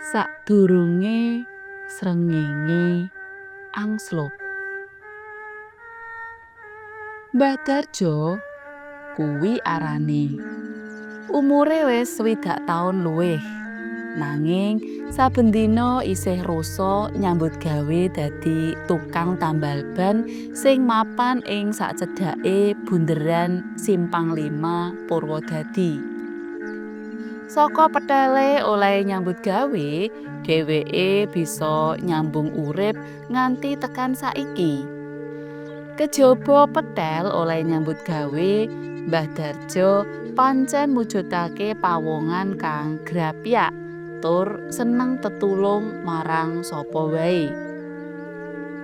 Sadurunge srengenge angslup. Mbah Darjo kuwi arane. Umure wis 60 taun luwih. Nanging saben dina isih rasa nyambut gawe dadi tukang tambal ban sing mapan ing sacedhake bunderan Simpang 5 Purwodadi. Saka petele oleh nyambut gawe, dheweke bisa nyambung urip nganti tekan saiki. Kejaba petel oleh nyambut gawe, Mbah Darjo pancen mujudake pawongan kang grapyak tur seneng tetulung marang sapa wae.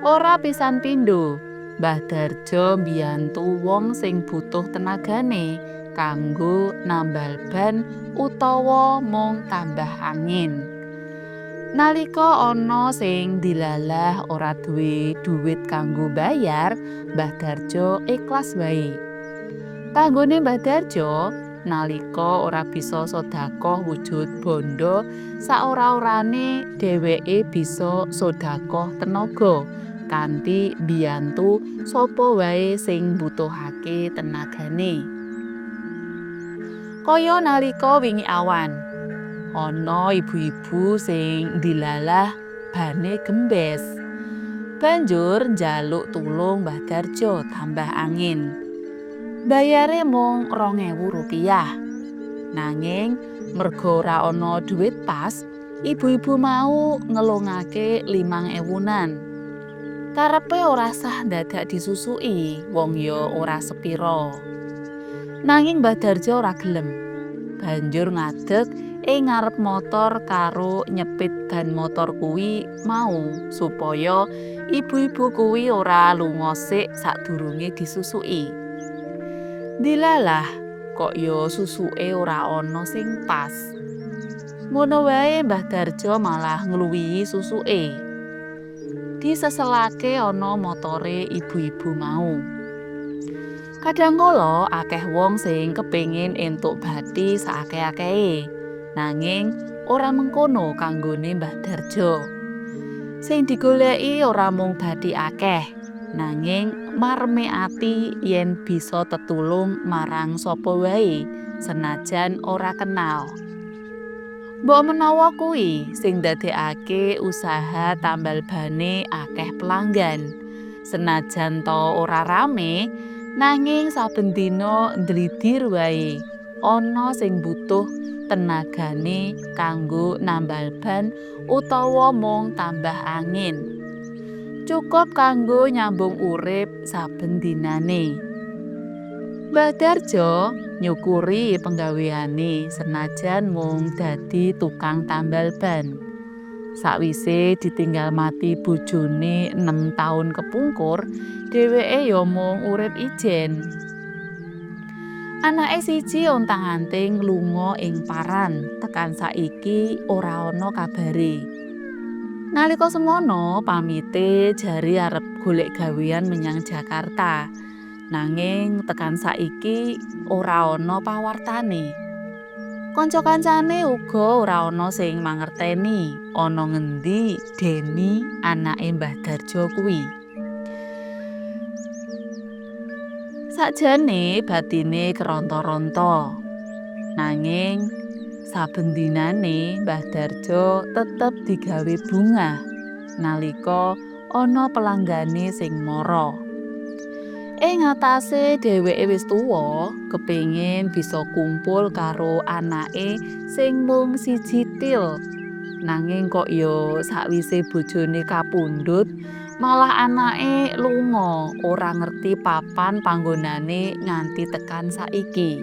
Ora pisan pindho, Mbah Darjo mbiyantu wong sing butuh tenagane kanggo nambal ban utawa mung tambah angin. Nalika ana sing dilalah ora duwe dhuwit kanggo bayar, Mbah Darjo ikhlas wae. Kanggone Mbah Darjo, nalika ora bisa sedekah wujud bondo, saora-orane dheweke bisa sedekah tenaga kanthi mbiyantu sapa wae sing mbutuhake tenagane. Kaya nalika wingi awan, ana ibu-ibu sing dilalah bane gembes. Banjur njaluk tulung Mbah Darjo tambah angin. Bayare mung Rp2.000. Nanging merga ora ana dhuwit pas, ibu-ibu mau ngelungake 5.000-an. Karepe ora sah dadak disusuki, wong ya ora sepira. Nanging Mbah Darjo ora gelem. Banjur ngadeg ing ngarep motor karo nyepit ban motor kuwi mau supaya ibu-ibu kuwi ora lunga sik sadurunge disusuki. Dilalah kok ya susuke ora ana sing pas. Ngono wae Mbah Darjo malah ngluwihi susuke. Diseselake ana motore ibu-ibu mau. Kadhangkala akeh wong sing kepengin entuk bathi saakeh-akehe. Nanging ora mengkono kanggone Mbah Darjo. Sing digoleki ora mung bathi akeh, nanging marme ati yen bisa tetulung marang sapa wae senajan ora kenal. Mbok menawa kuwi sing ndadekake usaha tambal bane akeh pelanggan. Senajan to ora rame, nanging saben dina ndlidir wae ana sing butuh tenagane kanggo nambal ban utawa mung tambah angin. Cukup kanggo nyambung urip saben dinane. Mbah Darjo nyukuri penggaweane senajan mung dadi tukang tambal ban. Sakwise ditinggal mati bojone 6 taun kepungkur, dheweke ya mung urip ijen. Anake siji ontang-anting lunga ing paran, tekan saiki ora ana kabare. Nalika semono pamite jare arep golek gawean menyang Jakarta. Nanging tekan saiki ora ana pawartane. Kanca-kancane uga ora ana sing mangerteni ana ngendi Deni anake Mbah Darjo kuwi. Sakjane batine keronta-ronta. Nanging saben dinane Mbah Darjo tetep digawe bungah nalika ana pelanggane sing mara. Ing atase dheweke wis tuwa, kepengin bisa kumpul karo anake sing mung siji til. Nanging kok ya sakwise bojone kapundhut, malah anake lunga ora ngerti papan panggonane nganti tekan saiki.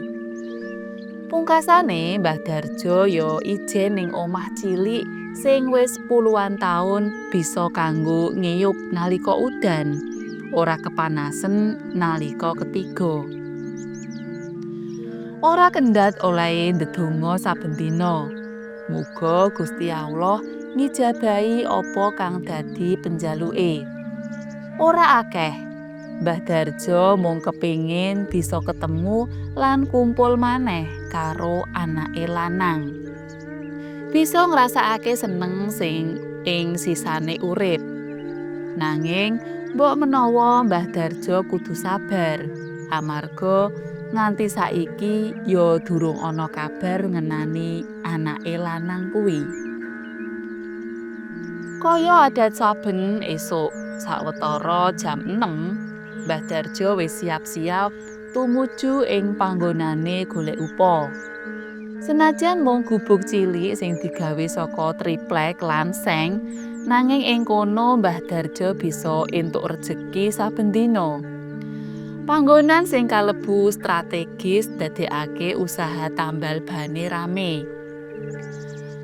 Pungkasane Mbah Darjo ya ijen ning omah cilik sing wis puluhan taun bisa kanggo ngiyup nalika udan. Ora kepanasen nalika ketiga. Ora kendhat olehe ndedonga saben dina. Muga Gusti Allah ngijabahi apa kang dadi penjaluke. Ora akeh. Mbah Darjo mung kepingin bisa ketemu lan kumpul maneh karo anake lanang. bisa ngrasakake seneng sing ing sisane urip. Nanging mbok menawa Mbah Darjo kudu sabar, amarga nganti saiki ya durung ana kabar ngenani anake lanang kuwi. Kaya adat saben esuk sawetara jam 6, Mbah Darjo wis siap-siap tumuju ing panggonane golek upa. Senajan mung gubuk cilik sing digawe saka triplek lan seng, nanging ing kono Mbah Darjo bisa entuk rejeki saben dina. Panggonan sing kalebu strategis dadekake usaha tambal bane rame.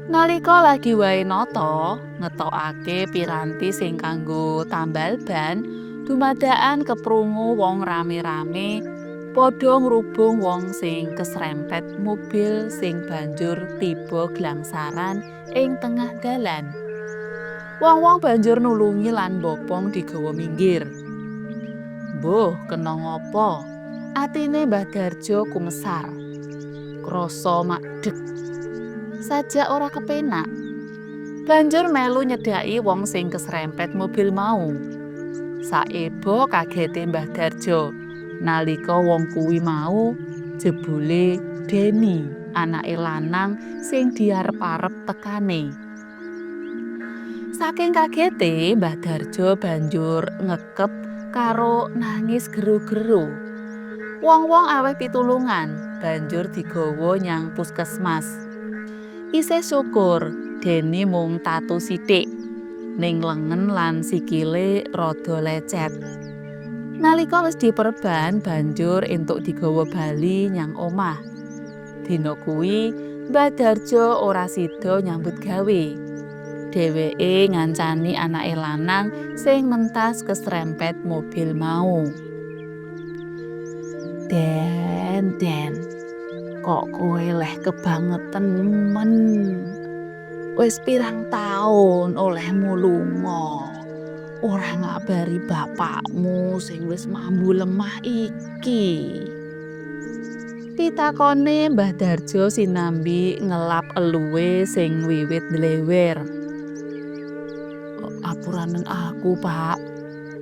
Nalika lagi wae nata ngetokake piranti sing kanggo tambal ban, dumadakan keprungu wong rame-rame padha ngrubung wong sing kesrempet mobil sing banjur tiba glangsaran ing tengah dalan. Wong-wong banjur nulungi lan bopong digawa minggir. Mbuh kena ngapa? Atine Mbah Darjo kumesar. Krasa madeg. Sajak ora kepenak. Banjur melu nyedhaki wong sing kesrempet mobil mau. Saebo kagete Mbah Darjo nalika wong kuwi mau jebule Deni, anake lanang sing diarep-arep tekane. Saking kagete Mbah Darjo banjur ngekep karo nangis geru-geru. Wong-wong aweh pitulungan banjur digawa nyang puskesmas. Isih syukur Deni mung tatu sithik ning lengen lan sikile rada lecet. Nalika wis diperban banjur entuk digawa bali nyang omah. Dina kuwi Mbah Darjo ora sida nyambut gawe. Dheweke ngancani anake lanang sing mentas keserempet mobil mau. Den, kok kowe leh kebangetan men. Wis pirang taun olehmu lunga. Ora ngabari bapakmu sing wis mambu lemah iki. Pitakone Mbah Darjo sinambi ngelap eluwe sing wiwit ndlewer. Apuranen aku, Pak.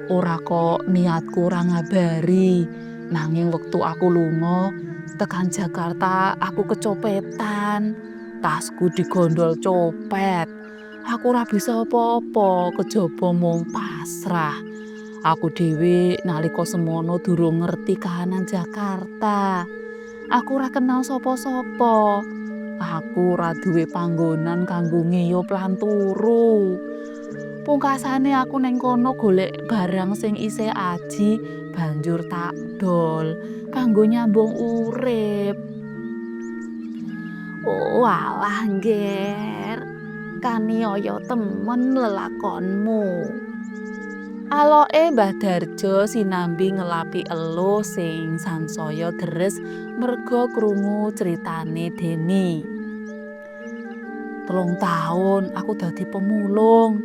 Ora kok niatku ora ngabari. Nanging wektu aku lunga tekan Jakarta aku kecopetan. Tasku digondol copet. Aku ora bisa apa-apa, kejaba mung pasrah. Aku dhewe nalika semono durung ngerti kahanan Jakarta. Aku ora kenal sapa-sapa. Aku ora duwe panggonan kanggo ngiyup lan turu. Pungkasane aku neng kono golek barang sing isih aji banjur tak dol kanggo nyambung urip. Oh alah ngger, kaniaya temen lelakonmu. Aloke Mbah Darjo sinambi ngelapi eluh sing sansaya deres merga krungu critane Deni. 3 taun aku dadi pemulung.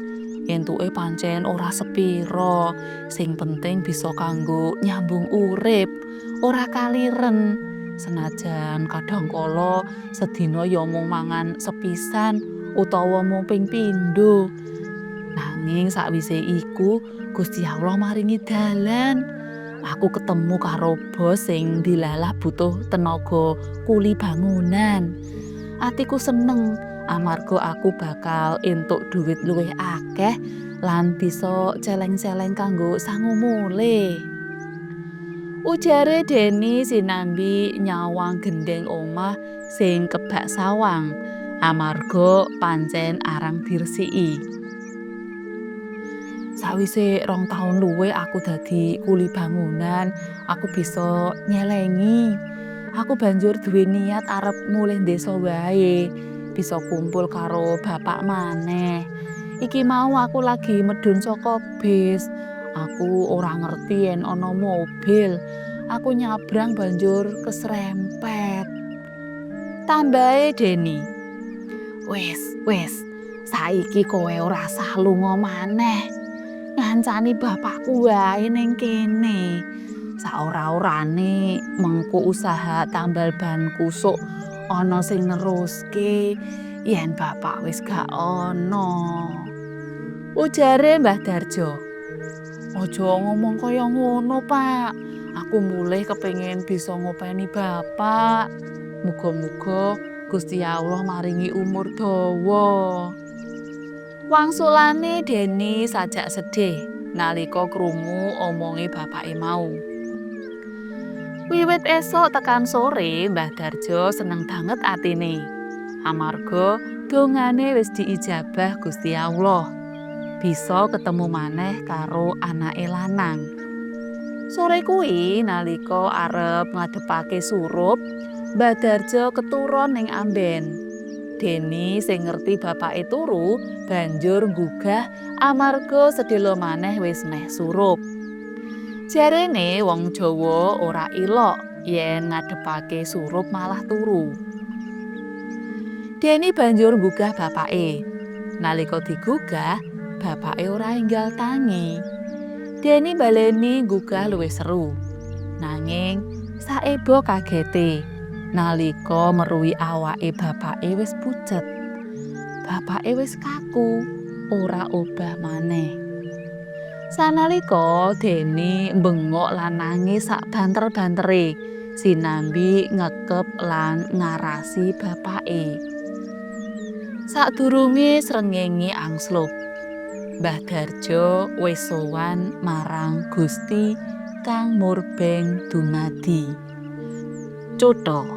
Entuke pancen ora sepiro, sing penting bisa kanggo nyambung urip, ora kaliren. Senajan kadhangkala sedina ya mung mangan sepisan utawa mung ping pindho. Nanging sakwise iku Gusti Allah maringi dalan. Aku ketemu karo bos sing dilalah butuh tenaga kuli bangunan. Atiku seneng amarga aku bakal entuk duit luwih akeh lan bisa celeng-celeng kanggo sangu mulih. Ujare Deni sinambi nyawang gendeng omah sing kebak sawang amarga pancen arang diresiki. Sawise 2 taun luwih aku dadi kuli bangunan, aku bisa nyelengi. Aku banjur duwe niat arep mulih ndesa wae, bisa kumpul karo bapak maneh. Iki mau aku lagi medhun saka bis. Aku ora ngerti yen ana mobil. Aku nyabrang banjur keserempet. Tambahe Deni. Wis, saiki kowe ora sah lunga maneh. Ngancani bapakku wae ning kene. Saora-orane mengko usaha tambal ban kusuk ana sing neruske, yen bapak wis gak ono. Ujare Mbah Darjo, "Aja ngomong kaya ngono, Pak. Aku mulih kepengin bisa ngopeni bapak. Muga-muga Gusti Allah maringi umur dawa." Wangsulane Deni sajak sedih nalika krungu omonge bapake mau. Wiwit esuk tekan sore Mbah Darjo seneng banget atine. Amarga dongane wis diijabah Gusti Allah. Bisa ketemu maneh karo anake lanang. Sore kuwi nalika arep ngadepake surup, Mbah Darjo keturon ning amben. Deni sing ngerti bapake turu banjur nggugah amarga sedhela maneh wis meh surup. Jarene wong Jawa ora ilok yen ngadepake surup malah turu. Deni banjur nggugah bapake. Nalika digugah, bapake ora enggal tangi. Deni baleni nggugah luwih seru. Nanging saeba kagete nalika meruhi awake bapake wis pucet. Bapake wis kaku, ora obah maneh. Sanalika Deni mbengok lan nangis sak banter-bantere sinambi ngekep lan ngarasi bapake. Sadurunge srengenge angslup, Mbah Darjo wis sowan marang Gusti kang murbeng dumadi. Cotha.